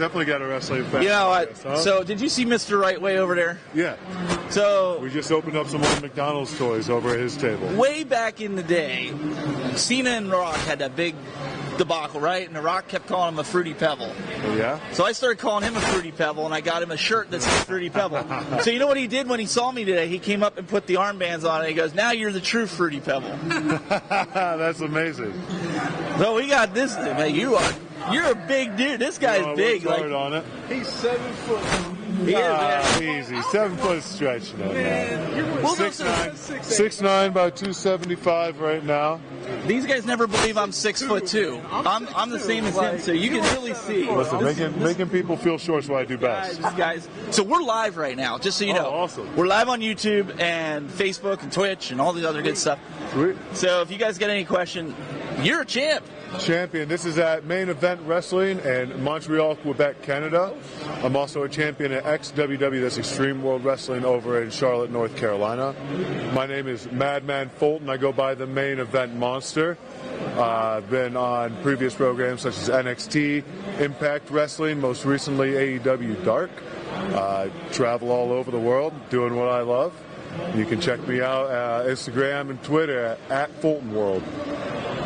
definitely got a wrestling fan. You know what? Huh? So, did you see Mr. Right Way over there? Yeah. So we just opened up some old McDonald's toys over at his table. Way back in the day, Cena and Rock had that big debacle, right? And The Rock kept calling him a Fruity Pebble. Yeah? So I started calling him a Fruity Pebble, and I got him a shirt that says Fruity Pebble. So you know what he did when he saw me today? He came up and put the armbands on, and he goes, "Now you're the true Fruity Pebble." That's amazing. So we got this. Man, you're a big dude. This guy's big. Like on it. He's 7 foot. He is, easy. 7 foot stretch now. Man, well, 6'9", about 275 right now. These guys never believe I'm 6'2". I'm the same as him, so you can really see. Listen, making people feel short is what I do best. Guys. So we're live right now, just so you know. Awesome. We're live on YouTube and Facebook and Twitch and all the other good stuff. Sweet. So if you guys got any question, you're a champ. Champion. This is at Main Event Wrestling in Montreal, Quebec, Canada. I'm also a champion at XWW, that's Extreme World Wrestling, over in Charlotte, North Carolina. My name is Madman Fulton. I go by the Main Event Monster. I've been on previous programs such as NXT, Impact Wrestling, most recently AEW Dark. Travel all over the world doing what I love. You can check me out Instagram and Twitter at Fulton World.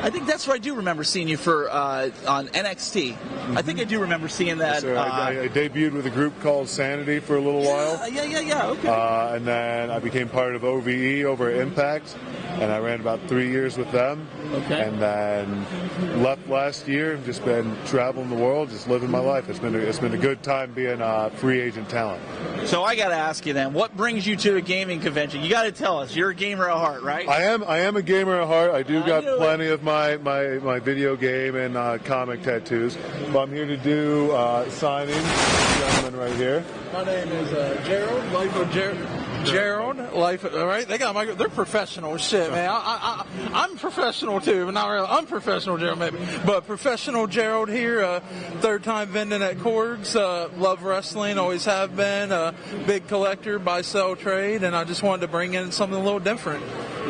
I think that's where I do remember seeing you for on NXT. I think I do remember seeing that. Yes, I debuted with a group called Sanity for a little while. Yeah. Okay. And then I became part of OVE over at Impact, and I ran about 3 years with them. Okay. And then left last year and just been traveling the world, just living my life. It's been a good time being a free agent talent. So I got to ask you then, what brings you to a gaming convention? You got to tell us. You're a gamer at heart, right? I am a gamer at heart. I do got plenty of my video game and comic tattoos. But I'm here to do signings. Gentleman right here. My name is Gerald. Life of Gerald. Life. All right. They got they're professional shit, man. I'm professional too, but not really unprofessional Gerald maybe. But professional Gerald here. Third time vending at Korg's. Love wrestling. Always have been. Big collector, buy, sell, trade, and I just wanted to bring in something a little different.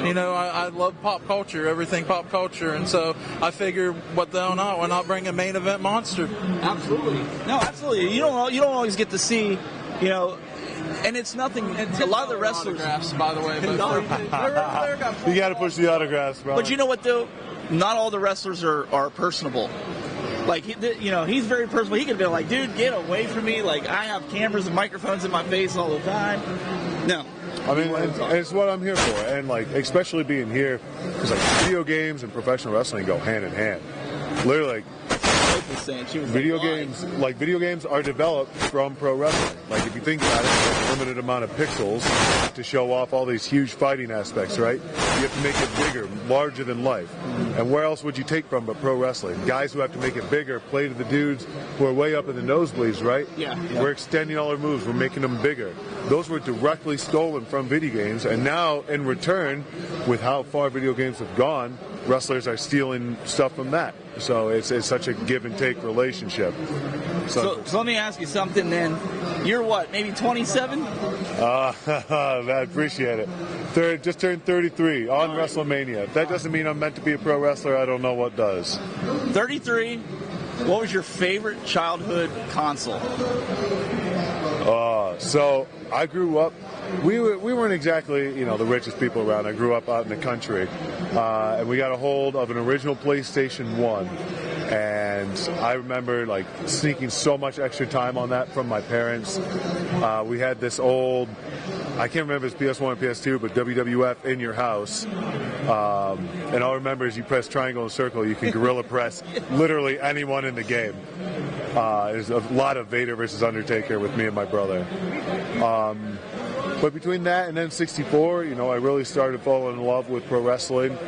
You know, I love pop culture, everything pop culture, and so I figured, why not bring a Main Event Monster? Absolutely. No, absolutely. You don't always get to see, you know, and it's nothing. A lot of the wrestlers, autographs, by the way, You got to push the autographs, bro. but you know what though? Not all the wrestlers are personable. Like, you know, he's very personable. He could be like, dude, get away from me. Like, I have cameras and microphones in my face all the time. No. I mean, it's what I'm here for, and like, especially being here, because like video games and professional wrestling go hand in hand. Literally, video games are developed from pro wrestling. Like, if you think about it, there's a limited amount of pixels to show off all these huge fighting aspects, right? You have to make it bigger, larger than life. And where else would you take from but pro wrestling? Guys who have to make it bigger play to the dudes who are way up in the nosebleeds, right? Yeah. We're extending all our moves. We're making them bigger. Those were directly stolen from video games, and now, in return, with how far video games have gone, wrestlers are stealing stuff from that. So it's such a give and take relationship. So let me ask you something then. You're what, maybe 27? I appreciate it. Just turned 33 on WrestleMania. If that doesn't mean I'm meant to be a pro wrestler, I don't know what does. 33. What was your favorite childhood console? So I grew up. We weren't exactly, the richest people around. I grew up out in the country, and we got a hold of an original PlayStation 1. And I remember like sneaking so much extra time on that from my parents. We had this old, I can't remember if it's PS1 or PS2, but WWF in your house. And all I remember is you press triangle and circle, you can gorilla press literally anyone in the game. There's a lot of Vader versus Undertaker with me and my brother. But between that and then 64, I really started falling in love with pro wrestling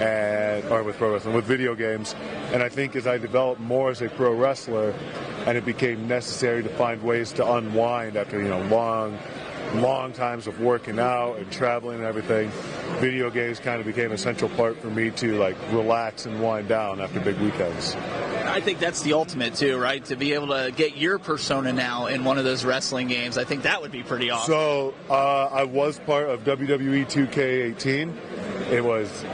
with video games. And I think as I developed more as a pro wrestler, and it became necessary to find ways to unwind after, long times of working out and traveling and everything, video games kind of became a central part for me to like relax and wind down after big weekends. I think that's the ultimate too, right? To be able to get your persona now in one of those wrestling games, I think that would be pretty awesome. So I was part of WWE 2K18. It was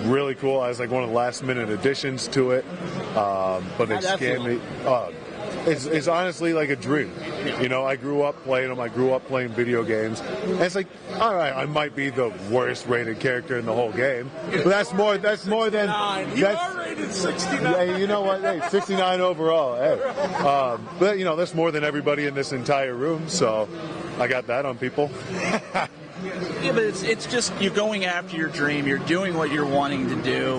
really cool. I was like one of the last minute additions to it, but they scammed me. it's honestly like a dream. You know, I grew up playing them. I grew up playing video games. And it's like, all right, I might be the worst rated character in the whole game, but that's more than You are rated 69. Yeah, you know what? Hey, 69 overall. Hey, but you know, that's more than everybody in this entire room. So I got that on people. Yeah, but it's just you're going after your dream. You're doing what you're wanting to do.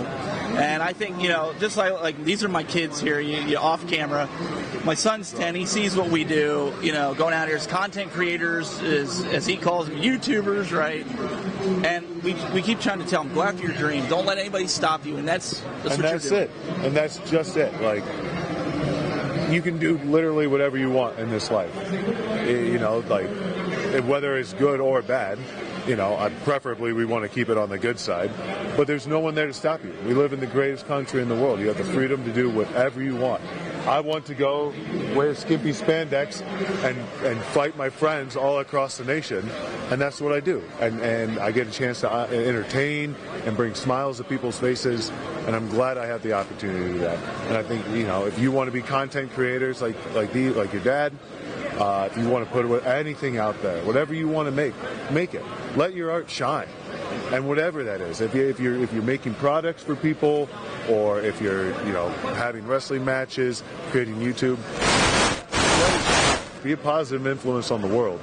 And I think, you know, just like these are my kids here, you off camera. My son's 10. He sees what we do, you know, going out here as content creators, as he calls them, YouTubers, right? And we keep trying to tell him, go after your dream. Don't let anybody stop you. And that's what you're doing. And that's just it. Like, you can do literally whatever you want in this life. You know, like, whether it's good or bad. You know, preferably we want to keep it on the good side, but there's no one there to stop you. We live in the greatest country in the world. You have the freedom to do whatever you want. I want to go wear skimpy spandex and fight my friends all across the nation, and that's what I do. And I get a chance to entertain and bring smiles to people's faces, and I'm glad I have the opportunity to do that. And I think, you know, if you want to be content creators like your dad, if you want to put anything out there, whatever you want to make it. Let your art shine, and whatever that is. If you're making products for people, or if you're, you know, having wrestling matches, creating YouTube, be a positive influence on the world.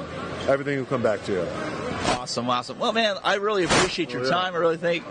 Everything will come back to you. Awesome. Well, man, I really appreciate your time. I really think